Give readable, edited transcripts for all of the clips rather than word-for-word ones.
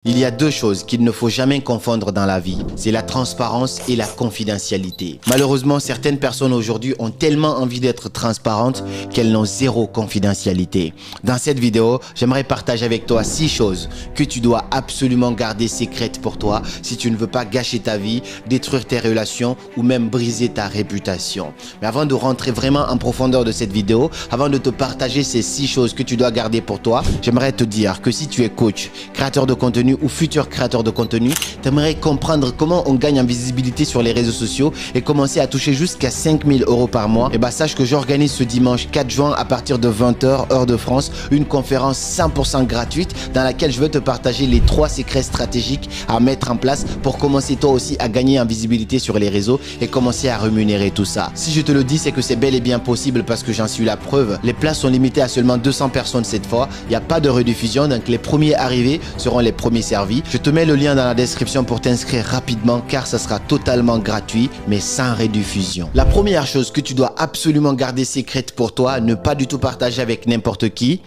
Il y a deux choses qu'il ne faut jamais confondre dans la vie, c'est la transparence et la confidentialité. Malheureusement, certaines personnes aujourd'hui ont tellement envie d'être transparentes qu'elles n'ont zéro confidentialité. Dans cette vidéo, j'aimerais partager avec toi 6 choses que tu dois absolument garder secrètes pour toi si tu ne veux pas gâcher ta vie, détruire tes relations ou même briser ta réputation. Mais avant de rentrer vraiment en profondeur de cette vidéo, avant de te partager ces 6 choses que tu dois garder pour toi, j'aimerais te dire que si tu es coach, créateur de contenu ou futur créateur de contenu, tu aimerais comprendre comment on gagne en visibilité sur les réseaux sociaux et commencer à toucher jusqu'à 5 000 € par mois, et bah sache que j'organise ce dimanche 4 juin à partir de 20 h heure de France, une conférence 100% gratuite dans laquelle je vais te partager les 3 secrets stratégiques à mettre en place pour commencer toi aussi à gagner en visibilité sur les réseaux et commencer à rémunérer tout ça. Si je te le dis, c'est que c'est bel et bien possible parce que j'en suis la preuve. Les places sont limitées à seulement 200 personnes cette fois, il n'y a pas de rediffusion, donc les premiers arrivés seront les premiers servis. Je te mets le lien dans la description pour t'inscrire rapidement car ça sera totalement gratuit mais sans rediffusion. La première chose que tu dois absolument garder secrète pour toi, ne pas du tout partager avec n'importe qui,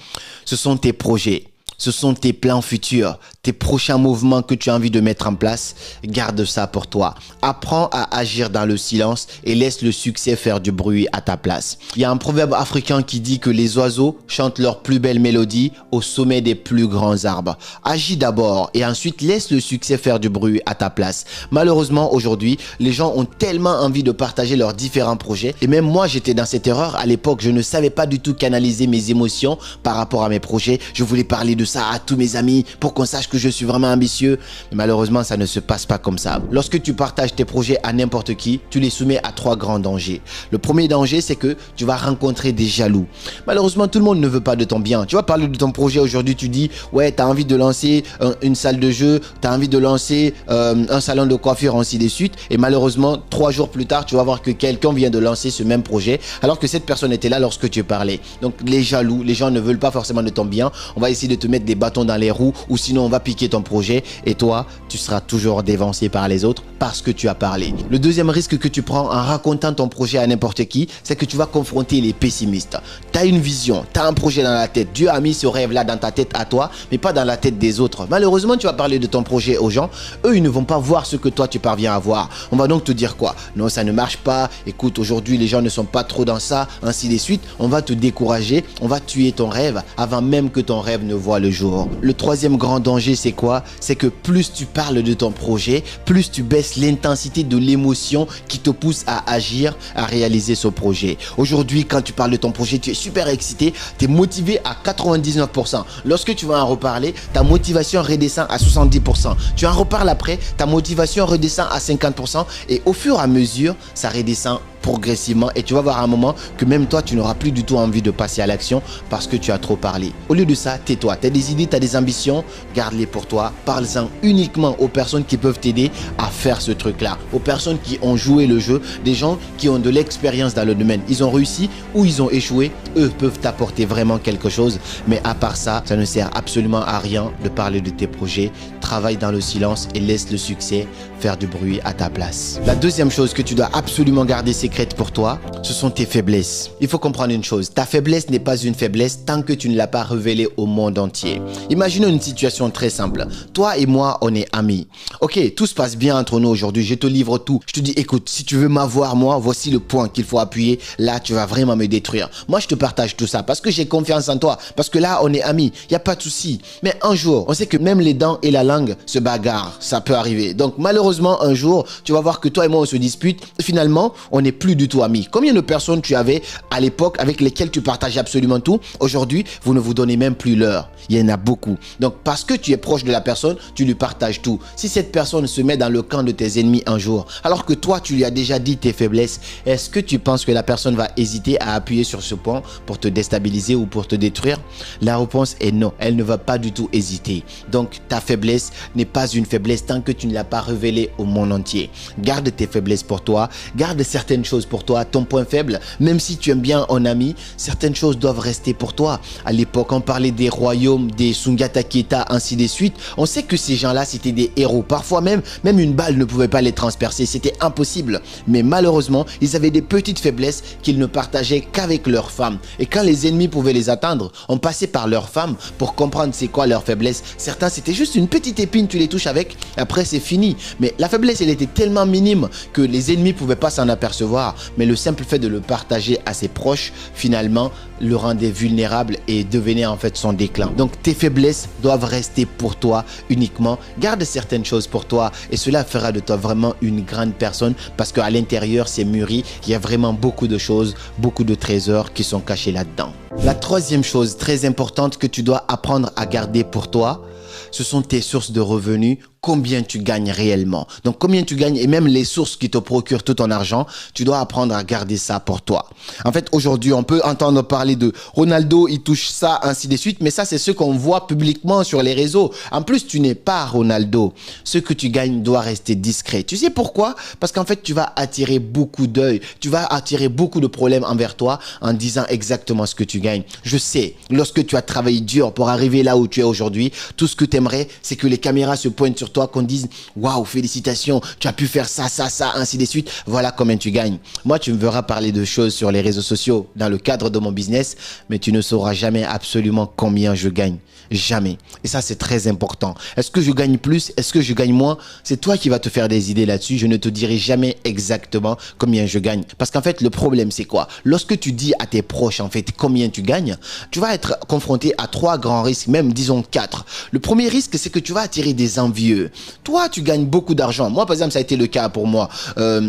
ce sont tes projets. Ce sont tes plans futurs, tes prochains mouvements que tu as envie de mettre en place. Garde ça pour toi. Apprends à agir dans le silence et laisse le succès faire du bruit à ta place. Il y a un proverbe africain qui dit que les oiseaux chantent leur plus belle mélodie au sommet des plus grands arbres. Agis d'abord et ensuite laisse le succès faire du bruit à ta place. Malheureusement, aujourd'hui, les gens ont tellement envie de partager leurs différents projets. Et même moi, j'étais dans cette erreur. À l'époque, je ne savais pas du tout canaliser mes émotions par rapport à mes projets. Je voulais parler de ça à tous mes amis pour qu'on sache que je suis vraiment ambitieux. Mais malheureusement, ça ne se passe pas comme ça. Lorsque tu partages tes projets à n'importe qui, tu les soumets à 3 grands dangers. Le premier danger, c'est que tu vas rencontrer des jaloux. Malheureusement, tout le monde ne veut pas de ton bien. Tu vas parler de ton projet aujourd'hui, tu dis, ouais, tu as envie de lancer une salle de jeu, tu as envie de lancer un salon de coiffure, ainsi de suite. Et malheureusement, 3 jours plus tard, tu vas voir que quelqu'un vient de lancer ce même projet alors que cette personne était là lorsque tu parlais. Donc, les jaloux, les gens ne veulent pas forcément de ton bien. On va essayer de te mettre des bâtons dans les roues ou sinon on va piquer ton projet et toi, tu seras toujours dévancé par les autres parce que tu as parlé. Le deuxième risque que tu prends en racontant ton projet à n'importe qui, c'est que tu vas confronter les pessimistes. Tu as une vision, tu as un projet dans la tête. Dieu a mis ce rêve-là dans ta tête à toi, mais pas dans la tête des autres. Malheureusement, tu vas parler de ton projet aux gens. Eux, ils ne vont pas voir ce que toi, tu parviens à voir. On va donc te dire quoi? Non, ça ne marche pas. Écoute, aujourd'hui, les gens ne sont pas trop dans ça, ainsi de suite. On va te décourager, on va tuer ton rêve avant même que ton rêve ne voie le jour. Le troisième grand danger, c'est quoi? C'est que plus tu parles de ton projet, plus tu baisses l'intensité de l'émotion qui te pousse à agir, à réaliser ce projet. Aujourd'hui, quand tu parles de ton projet, tu es super excité, tu es motivé à 99%. Lorsque tu vas en reparler, ta motivation redescend à 70%. Tu en reparles après, ta motivation redescend à 50% et au fur et à mesure, ça redescend progressivement et tu vas voir à un moment que même toi tu n'auras plus du tout envie de passer à l'action parce que tu as trop parlé. Au lieu de ça, tais-toi. Tu as des idées, tu as des ambitions, garde-les pour toi. Parle-en uniquement aux personnes qui peuvent t'aider à faire ce truc-là, aux personnes qui ont joué le jeu, des gens qui ont de l'expérience dans le domaine. Ils ont réussi ou ils ont échoué, eux peuvent t'apporter vraiment quelque chose. Mais à part ça, ça ne sert absolument à rien de parler de tes projets. Travaille dans le silence et laisse le succès faire du bruit à ta place. La deuxième chose que tu dois absolument garder secrète pour toi, ce sont tes faiblesses. Il faut comprendre une chose, ta faiblesse n'est pas une faiblesse tant que tu ne l'as pas révélée au monde entier. Imaginons une situation très simple. Toi et moi, on est amis. Ok, tout se passe bien entre nous aujourd'hui, je te livre tout. Je te dis, écoute, si tu veux m'avoir moi, voici le point qu'il faut appuyer. Là, tu vas vraiment me détruire. Moi, je te partage tout ça parce que j'ai confiance en toi. Parce que là, on est amis, il n'y a pas de souci. Mais un jour, on sait que même les dents et la langue se bagarrent. Ça peut arriver. Donc, malheureusement, un jour, tu vas voir que toi et moi, on se dispute. Finalement, on n'est plus du tout amis. Combien de personnes tu avais à l'époque avec lesquelles tu partageais absolument tout? Aujourd'hui, vous ne vous donnez même plus l'heure. Il y en a beaucoup. Donc, parce que tu es proche de la personne, tu lui partages tout. Si cette personne se met dans le camp de tes ennemis un jour, alors que toi, tu lui as déjà dit tes faiblesses, est-ce que tu penses que la personne va hésiter à appuyer sur ce point pour te déstabiliser ou pour te détruire? La réponse est non. Elle ne va pas du tout hésiter. Donc, ta faiblesse n'est pas une faiblesse tant que tu ne l'as pas révélée au monde entier. Garde tes faiblesses pour toi. Garde certaines choses choses pour toi, ton point faible, même si tu aimes bien un ami, certaines choses doivent rester pour toi. À l'époque, on parlait des royaumes, des Sundiata Keita, ainsi de suite. On sait que ces gens-là, c'était des héros. Parfois même une balle ne pouvait pas les transpercer. C'était impossible. Mais malheureusement, ils avaient des petites faiblesses qu'ils ne partageaient qu'avec leurs femmes. Et quand les ennemis pouvaient les atteindre, on passait par leurs femmes pour comprendre c'est quoi leur faiblesse. Certains, c'était juste une petite épine, tu les touches avec, après c'est fini. Mais la faiblesse, elle était tellement minime que les ennemis ne pouvaient pas s'en apercevoir. Mais le simple fait de le partager à ses proches, finalement, le rendait vulnérable et devenait en fait son déclin. Donc tes faiblesses doivent rester pour toi uniquement. Garde certaines choses pour toi et cela fera de toi vraiment une grande personne parce qu'à l'intérieur c'est mûri. Il y a vraiment beaucoup de choses, beaucoup de trésors qui sont cachés là-dedans. La troisième chose très importante que tu dois apprendre à garder pour toi, ce sont tes sources de revenus, combien tu gagnes réellement. Donc combien tu gagnes et même les sources qui te procurent tout ton argent, tu dois apprendre à garder ça pour toi. En fait, aujourd'hui, on peut entendre parler de Ronaldo, il touche ça, ainsi de suite, mais ça, c'est ce qu'on voit publiquement sur les réseaux. En plus, tu n'es pas Ronaldo. Ce que tu gagnes doit rester discret. Tu sais pourquoi? Parce qu'en fait, tu vas attirer beaucoup d'œil, tu vas attirer beaucoup de problèmes envers toi en disant exactement ce que tu gagnes. Je sais, lorsque tu as travaillé dur pour arriver là où tu es aujourd'hui, tout ce que tu aimerais, c'est que les caméras se pointent sur toi, qu'on dise waouh, félicitations, tu as pu faire ça, ainsi de suite. Voilà combien tu gagnes. Moi, tu me verras parler de choses sur les réseaux sociaux dans le cadre de mon business, mais tu ne sauras jamais absolument combien je gagne. Jamais. Et ça, c'est très important. Est-ce que je gagne plus? Est-ce que je gagne moins? C'est toi qui vas te faire des idées là-dessus. Je ne te dirai jamais exactement combien je gagne. Parce qu'en fait, le problème, c'est quoi? Lorsque tu dis à tes proches, en fait, combien tu gagnes, tu vas être confronté à 3 grands risques, même disons 4. Le premier risque, c'est que tu vas attirer des envieux. Toi, tu gagnes beaucoup d'argent. Moi, par exemple, ça a été le cas pour moi.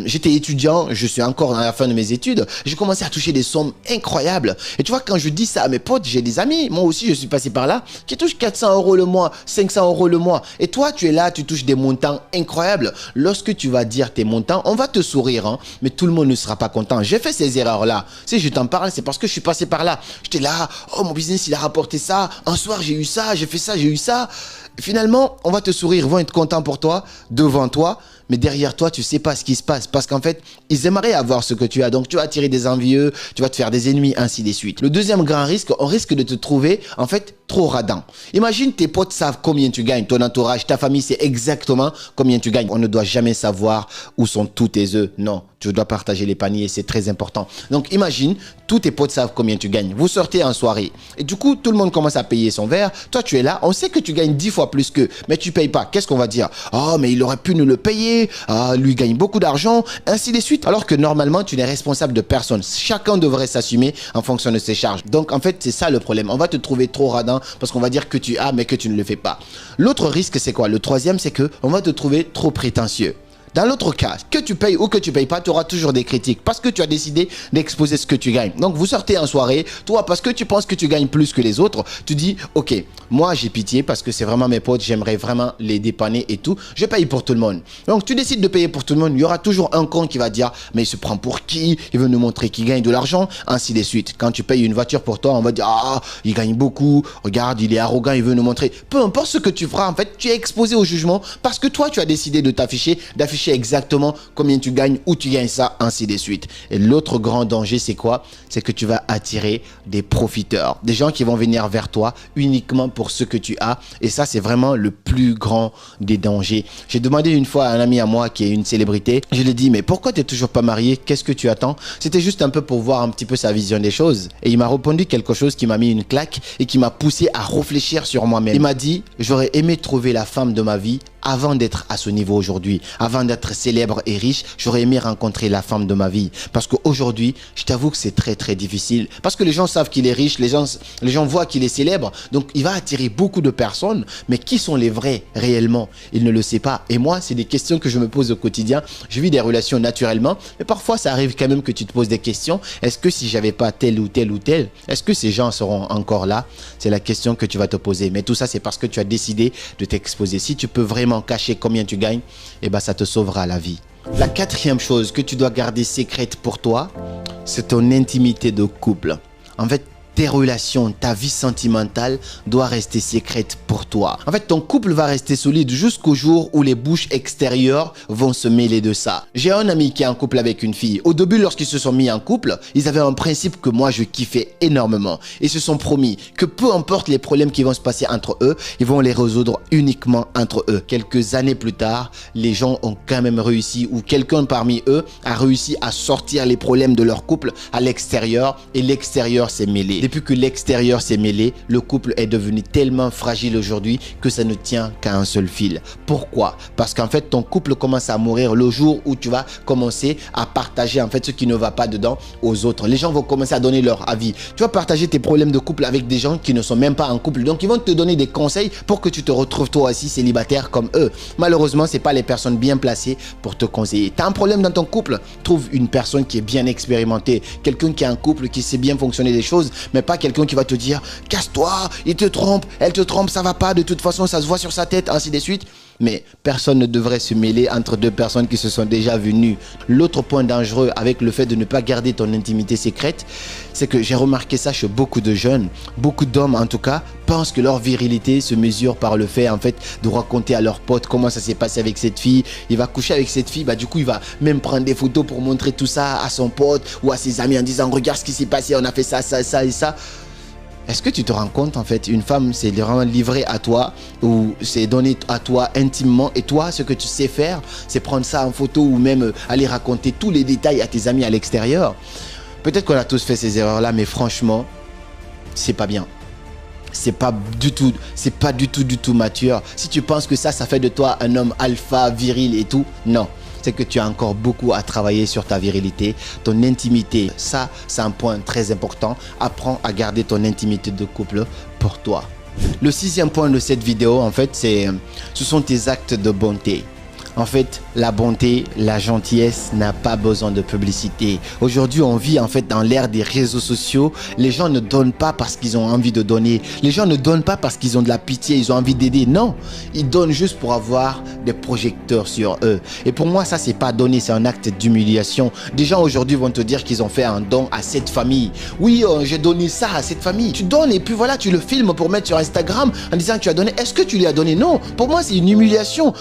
J'étais étudiant, je suis encore à la fin de mes études. J'ai commencé à toucher des sommes incroyables. Et tu vois, quand je dis ça à mes potes, j'ai des amis, moi aussi, je suis passé par là, qui touchent 400 € le mois, 500 € le mois. Et toi, tu es là, tu touches des montants incroyables. Lorsque tu vas dire tes montants, on va te sourire, hein, mais tout le monde ne sera pas content. J'ai fait ces erreurs-là. Si je t'en parle, c'est parce que je suis passé par là. J'étais là, oh, mon business, il a rapporté ça. Un soir, j'ai eu ça, j'ai fait ça, j'ai eu ça. Finalement, on va te sourire, ils vont être contents pour toi, devant toi, mais derrière toi, tu sais pas ce qui se passe parce qu'en fait, ils aimeraient avoir ce que tu as. Donc, tu vas attirer des envieux, tu vas te faire des ennemis, ainsi de suite. Le deuxième grand risque, on risque de te trouver, en fait, trop radin. Imagine, tes potes savent combien tu gagnes, ton entourage, ta famille sait exactement combien tu gagnes. On ne doit jamais savoir où sont tous tes œufs. Non, tu dois partager les paniers, c'est très important. Donc, imagine, tous tes potes savent combien tu gagnes. Vous sortez en soirée et du coup, tout le monde commence à payer son verre. Toi, tu es là, on sait que tu gagnes 10 fois plus qu'eux, mais tu payes pas. Qu'est-ce qu'on va dire? Oh, mais il aurait pu nous le payer. Ah, lui gagne beaucoup d'argent, ainsi de suite. Alors que normalement, tu n'es responsable de personne. Chacun devrait s'assumer en fonction de ses charges. Donc, en fait, c'est ça le problème. On va te trouver trop radin parce qu'on va dire que tu as, mais que tu ne le fais pas. L'autre risque, c'est quoi? Le troisième, c'est que on va te trouver trop prétentieux. Dans l'autre cas, que tu payes ou que tu payes pas, tu auras toujours des critiques parce que tu as décidé d'exposer ce que tu gagnes. Donc, vous sortez en soirée, toi, parce que tu penses que tu gagnes plus que les autres, tu dis, ok, moi, j'ai pitié parce que c'est vraiment mes potes, j'aimerais vraiment les dépanner et tout. Je paye pour tout le monde. Donc, tu décides de payer pour tout le monde. Il y aura toujours un con qui va dire, mais il se prend pour qui? Il veut nous montrer qu'il gagne de l'argent, ainsi de suite. Quand tu payes une voiture pour toi, on va dire, ah, il gagne beaucoup. Regarde, il est arrogant, il veut nous montrer. Peu importe ce que tu feras, en fait, tu es exposé au jugement parce que toi, tu as décidé de t'afficher, d'afficher exactement combien tu gagnes, où tu gagnes ça, ainsi de suite. Et l'autre grand danger, c'est quoi? C'est que tu vas attirer des profiteurs, des gens qui vont venir vers toi uniquement pour ce que tu as. Et ça, c'est vraiment le plus grand des dangers. J'ai demandé une fois à un ami à moi qui est une célébrité, je lui ai dit, mais pourquoi tu n'es toujours pas marié? Qu'est-ce que tu attends? C'était juste un peu pour voir un petit peu sa vision des choses. Et il m'a répondu quelque chose qui m'a mis une claque et qui m'a poussé à réfléchir sur moi-même. Il m'a dit, j'aurais aimé trouver la femme de ma vie avant d'être à ce niveau aujourd'hui, avant d'être célèbre et riche, j'aurais aimé rencontrer la femme de ma vie. Parce qu'aujourd'hui, je t'avoue que c'est très très difficile. Parce que les gens savent qu'il est riche, les gens voient qu'il est célèbre. Donc il va attirer beaucoup de personnes. Mais qui sont les vrais réellement? Il ne le sait pas. Et moi, c'est des questions que je me pose au quotidien. Je vis des relations naturellement. Mais parfois, ça arrive quand même que tu te poses des questions. Est-ce que si j'avais pas tel ou tel ou tel, est-ce que ces gens seront encore là? C'est la question que tu vas te poser. Mais tout ça, c'est parce que tu as décidé de t'exposer. Si tu peux vraiment cacher combien tu gagnes, eh ben, ça te sauvera la vie. La quatrième chose que tu dois garder secrète pour toi, c'est ton intimité de couple. En fait, tes relations, ta vie sentimentale doit rester secrète pour toi. En fait, ton couple va rester solide jusqu'au jour où les bouches extérieures vont se mêler de ça. J'ai un ami qui est en couple avec une fille. Au début, lorsqu'ils se sont mis en couple, ils avaient un principe que moi, je kiffais énormément. Ils se sont promis que peu importe les problèmes qui vont se passer entre eux, ils vont les résoudre uniquement entre eux. Quelques années plus tard, les gens ont quand même réussi, ou quelqu'un parmi eux a réussi à sortir les problèmes de leur couple à l'extérieur, et l'extérieur s'est mêlé. Depuis que l'extérieur s'est mêlé, le couple est devenu tellement fragile aujourd'hui que ça ne tient qu'à un seul fil. Pourquoi? Parce qu'en fait, ton couple commence à mourir le jour où tu vas commencer à partager en fait ce qui ne va pas dedans aux autres. Les gens vont commencer à donner leur avis. Tu vas partager tes problèmes de couple avec des gens qui ne sont même pas en couple. Donc, ils vont te donner des conseils pour que tu te retrouves toi aussi célibataire comme eux. Malheureusement, ce n'est pas les personnes bien placées pour te conseiller. Tu as un problème dans ton couple? Trouve une personne qui est bien expérimentée. Quelqu'un qui a un couple qui sait bien fonctionner des choses, mais pas quelqu'un qui va te dire casse-toi, il te trompe, elle te trompe, ça va pas, de toute façon ça se voit sur sa tête, ainsi de suite. Mais personne ne devrait se mêler entre deux personnes qui se sont déjà vues nues. L'autre point dangereux avec le fait de ne pas garder ton intimité secrète, c'est que j'ai remarqué ça chez beaucoup de jeunes, beaucoup d'hommes en tout cas, pensent que leur virilité se mesure par le fait en fait de raconter à leurs potes comment ça s'est passé avec cette fille. Il va coucher avec cette fille, bah du coup il va même prendre des photos pour montrer tout ça à son pote ou à ses amis en disant regarde ce qui s'est passé, on a fait ça, ça, ça et ça. Est-ce que tu te rends compte en fait, une femme c'est vraiment livrée à toi ou c'est donné à toi intimement, et toi ce que tu sais faire c'est prendre ça en photo ou même aller raconter tous les détails à tes amis à l'extérieur. Peut-être qu'on a tous fait ces erreurs là, mais franchement c'est pas bien. C'est pas du tout mature. Si tu penses que ça fait de toi un homme alpha, viril et tout, non. C'est que tu as encore beaucoup à travailler sur ta virilité, ton intimité. Ça, c'est un point très important. Apprends à garder ton intimité de couple pour toi. Le 6e point de cette vidéo, en fait, ce sont tes actes de bonté. En fait, la bonté, la gentillesse n'a pas besoin de publicité. Aujourd'hui, on vit en fait dans l'ère des réseaux sociaux. Les gens ne donnent pas parce qu'ils ont envie de donner. Les gens ne donnent pas parce qu'ils ont de la pitié, ils ont envie d'aider. Non, ils donnent juste pour avoir des projecteurs sur eux. Et pour moi, ça, c'est pas donner, c'est un acte d'humiliation. Des gens aujourd'hui vont te dire qu'ils ont fait un don à cette famille. Oui, j'ai donné ça à cette famille. Tu donnes et puis voilà, tu le filmes pour mettre sur Instagram en disant que tu as donné. Est-ce que tu lui as donné? Non. Pour moi, c'est une humiliation.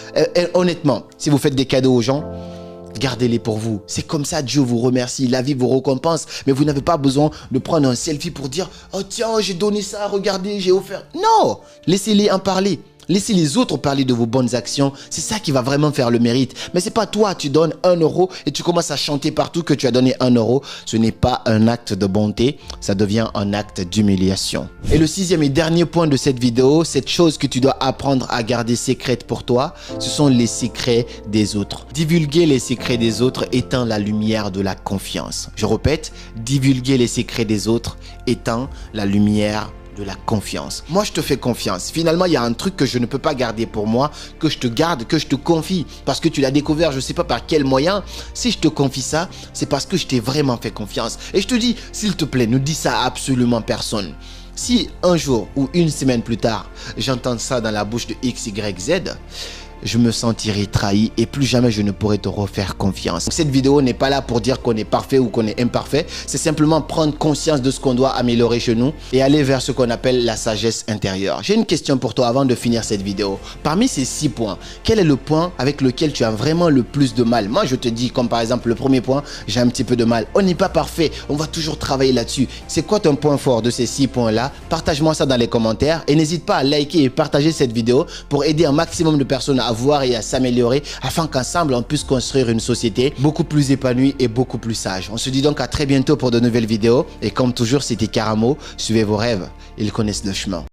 Honnêtement. Si vous faites des cadeaux aux gens, gardez-les pour vous. C'est comme ça, Dieu vous remercie, la vie vous récompense. Mais vous n'avez pas besoin de prendre un selfie pour dire « Oh tiens, j'ai donné ça, regardez, j'ai offert. » Non, laissez-les en parler. Laissez les autres parler de vos bonnes actions. C'est ça qui va vraiment faire le mérite. Mais c'est pas toi, tu donnes 1 euro et tu commences à chanter partout que tu as donné 1 euro. Ce n'est pas un acte de bonté, ça devient un acte d'humiliation. Et le 6e et dernier point de cette vidéo, cette chose que tu dois apprendre à garder secrète pour toi, ce sont les secrets des autres. Divulguer les secrets des autres éteint la lumière de la confiance. Je répète, divulguer les secrets des autres éteint la lumière de la confiance. Moi, je te fais confiance. Finalement, il y a un truc que je ne peux pas garder pour moi, que je te garde, que je te confie. Parce que tu l'as découvert, je ne sais pas par quel moyen. Si je te confie ça, c'est parce que je t'ai vraiment fait confiance. Et je te dis, s'il te plaît, ne dis ça à absolument personne. Si un jour ou une semaine plus tard, j'entends ça dans la bouche de XYZ, je me sentirai trahi et plus jamais je ne pourrai te refaire confiance. Cette vidéo n'est pas là pour dire qu'on est parfait ou qu'on est imparfait. C'est simplement prendre conscience de ce qu'on doit améliorer chez nous et aller vers ce qu'on appelle la sagesse intérieure. J'ai une question pour toi avant de finir cette vidéo. Parmi ces 6 points, quel est le point avec lequel tu as vraiment le plus de mal? Moi, je te dis, comme par exemple le premier point, j'ai un petit peu de mal. On n'est pas parfait, on va toujours travailler là-dessus. C'est quoi ton point fort de ces 6 points-là? Partage-moi ça dans les commentaires et n'hésite pas à liker et partager cette vidéo pour aider un maximum de personnes à voir et à s'améliorer afin qu'ensemble on puisse construire une société beaucoup plus épanouie et beaucoup plus sage. On se dit donc à très bientôt pour de nouvelles vidéos et comme toujours c'était Karamo, suivez vos rêves, ils connaissent le chemin.